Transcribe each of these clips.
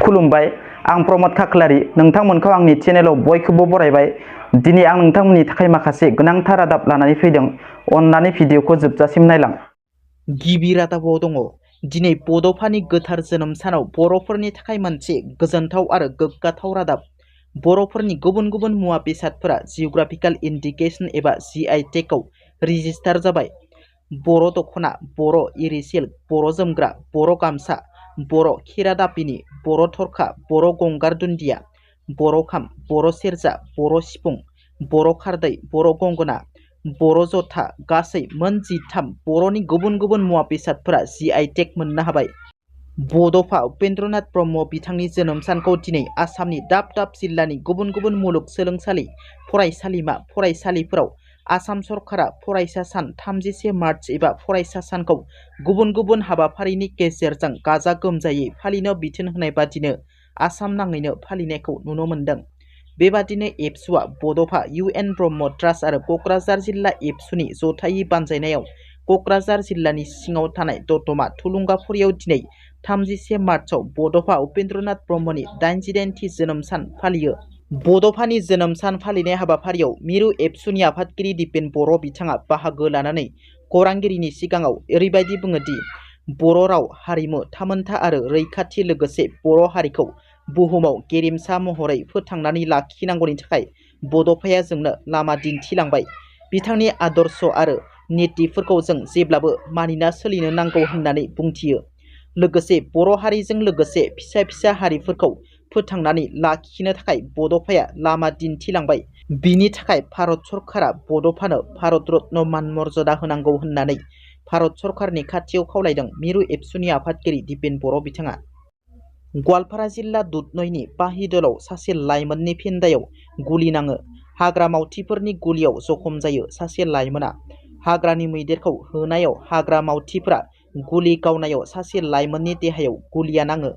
खुलुमबाय आं प्रमद खाख्लारि नोंथांमोनखौ आंनि चेनेलाव बयखौबो बरायबाय। दिनै आं नोंथांमोननि थाखाय माखासे गोनांथार रादाब लानानै फैदों। अन्नानै भिडिअखौ जोबजासिम नायलां। गिबि रादाबाव दङ दिनै बड'फानि गोथार जोनोम सानाव बर'फोरनि थाखाय मोनसे गोजोनथाव आरो गोग्गाथाव रादाब। बर'फोरनि गुबुन गुबुन मुवा बेसादफोरा जिअग्राफिकेल इन्डिकेसन एबा GI टेगआव रेजिस्टार जाबाय। बर' दख'ना, बर' इरि सिल्क, बर' जोमग्रा, बर' गामसा, बर' खेरादाफिनि, बर' थरखा, बर' गंगार दुन्दिया, बर' खाम, बर' सेरजा, बर' सिफुं, बर' खारदै, बर' गंगोना, बर' जथा गासै मोन 13 बर'नि गुबुन गुबुन मुवा बेसादफोरा GI टेग मोननो हाबाय। बड'फा उपेन्द्रनाथ ब्रह्म बिथांनि जोनोम सानखौ दिनै आसामनि दाब दाब जिल्लानि गुबुन गुबुन मुलुगसोलोंसालि फरायसालिमा फरायसालिफोराव आसाम सरकारा फरायसा सान 31 मार्च एबा फरायसा सानखौ गुबुन गुबुन हाबाफारिनि गेजेरजों गाजा गोमजायै फालिनो बिथोन होनाय बादिनो आसाम नाङैनो फालिनायखौ नुनो मोन्दों। बेबादिनो एबसुआ बड'फा UN ब्रह्म ट्रास्ट आरो क'क्राझार जिल्ला एबसुनि जथायै बानजायनायाव क'क्राझार जिल्लानि सिङाव थानाय दतमा थुलुंगाफुरियाव दिनै 31 मार्चआव बड'फा उपेन्द्रनाथ ब्रह्मनि 89थि जोनोम सान फालियो। बड'फानि जोनोम सान फालिनाय हाबाफारियाव मिरु एबसुनि आफादगिरि दिपेन बर' बिथाङा बाहागो लानानै खौरांगिरिनि सिगाङाव ओरैबायदि बुङोदि बर' राव हारिमु थामोनथा आरो रैखाथि लोगोसे बर' हारिखौ बुहुमाव गेरेमसा महरै फोथांनानै लाखिनांगौनि थाखाय बड'फाया जोंनो लामा दिन्थिलांबाय। बिथांनि आदर्श आरो नीतिफोरखौ जों जेब्लाबो मानिना सोलिनो नांगौ होननानै बुंथियो। लोगोसे बर' हारिजों लोगोसे फिसा फिसा हारिफोरखौ फोथांनानै लाखिनो थाखाय बड'फाया लामा दिन्थिलांबाय। बिनि थाखाय भारत सरकारा बड'फानो भारत रत्न मान मर्यादा होनांगौ होननानै भारत सरकारनि खाथियाव खावलायदों मिरु एबसुनि आफादगिरि दिपेन बर' बिथाङा। गवालपारा जिल्ला दुधनैनि बाहिदलाव सासे लाइमोननि फेन्दायाव गुलि नाङो। हाग्रा मावथिफोरनि गुलियाव जखम जायो सासे लाइमोना। हाग्रानि मैदेरखौ होनायाव हाग्रा मावथिफोरा गुलि गावनायाव सासे लाइमोननि देहायाव गुलिया नाङो।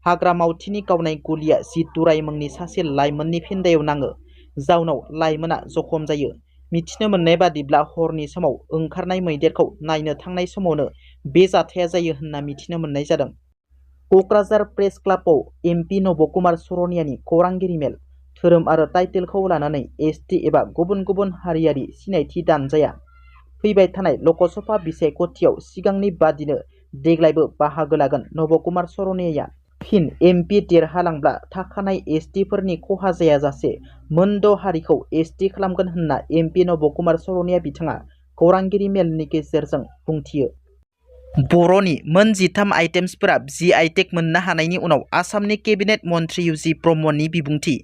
हाग्रा मावथिनि गावनाय गुलिया जितुराय मुंनि सासे लाइमोननि फेन्दायाव नाङो। जाउनाव लाइमोना जखम जायो। मिथिनो मोननाय बादिब्ला हरनि समाव ओंखारनाय मैदेरखौ नायनो थांनाय समावनो बे जाथाया जायो होनना मिथिनो मोननाय जादों। क'क्राझार प्रेस क्लाबाव MP नबकुमार सरनियानि खौरांगिरि मेल। धोरोम आरो टाइटेलखौ लानानै ST एबा गुबुन गुबुन हारियारि सिनायथि दानजाया। फैबाय थानाय लकसभा बिसायख'थियाव सिगांनि बादिनो देग्लायबो बाहागो लागोन नबकुमार सरनियाया। फिन MP देरहालांब्ला थाखानाय STफोरनि खहा जायाजासे मोन 6 हारिखौ ST खालामगोन होनना MP नबकुमार सरनिया बिथाङा खौरांगिरि मेलनि गेजेरजों बुंथियो। बर'नि मोन 13 आइटेम्सफोरा GI टेग मोननो हानायनि उनाव आसामनि केबिनेट मन्थ्रि UG ब्रह्मनि बिबुंथि।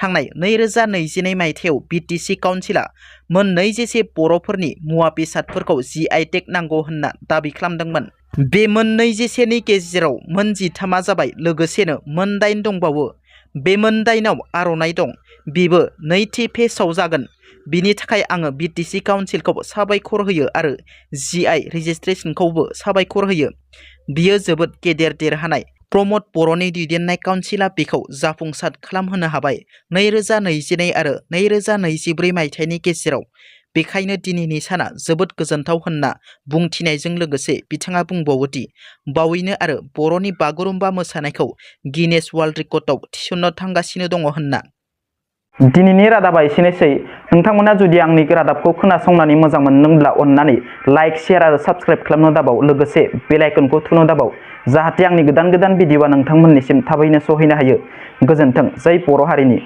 थांनाय 2021 मायथाइयाव BTC काउन्सिलआ मोन 20 बर'फोरनि मुवा बेसादफोरखौ GI टेग नांगौ होनना दाबि खालामदोंमोन। बे मोन 20नि गेजेराव मोन 13आ जाबाय लोगोसेनो मोन 8 दंबावो। बे मोन 8आव आर'नाइ दं। बेबो नैथि फेजआव जागोन। बिनि थाखाय आङो BTC काउन्सिलखौ साबायखर होयो आरो GI रेजिस्ट्रेसनखौबो साबायखर होयो। बियो जोबोद गेदेर देरहानाय। प्रमद बर'नि दैदेननाय काउन्सिलआ बेखौ जाफुंसार खालामहोनो हाबाय 2022 आरो 2024 मायथाइनि गेजेराव। बेखायनो दिनैनि साना जोबोद गोजोनथाव होनना बुंथिनायजों लोगोसे बिथाङा बुंबावोदि बावैनो आरो बर'नि बागुरुम्बा मोसानायखौ गिनेस वर्ल्ड रेकर्डआव थिसननो थांगासिनो दङ होनना। दिनैनि रादाबा एसेनोसै। नोंथांमोना जुदि आंनि रादाबखौ खोनासंनानै मोजां मोनदोंब्ला अन्नानै लाइक, शेयार आरो साबस्क्राइब खालामनो दाबाव। लोगोसे बेल आइकनखौ थुनो दाबाव जाहाथे आंनि गोदान भिडिअआ नोंथांमोननिसिम थाबैनो सहैनो हायो। गोजोन्थों। जै बर' हारिनि।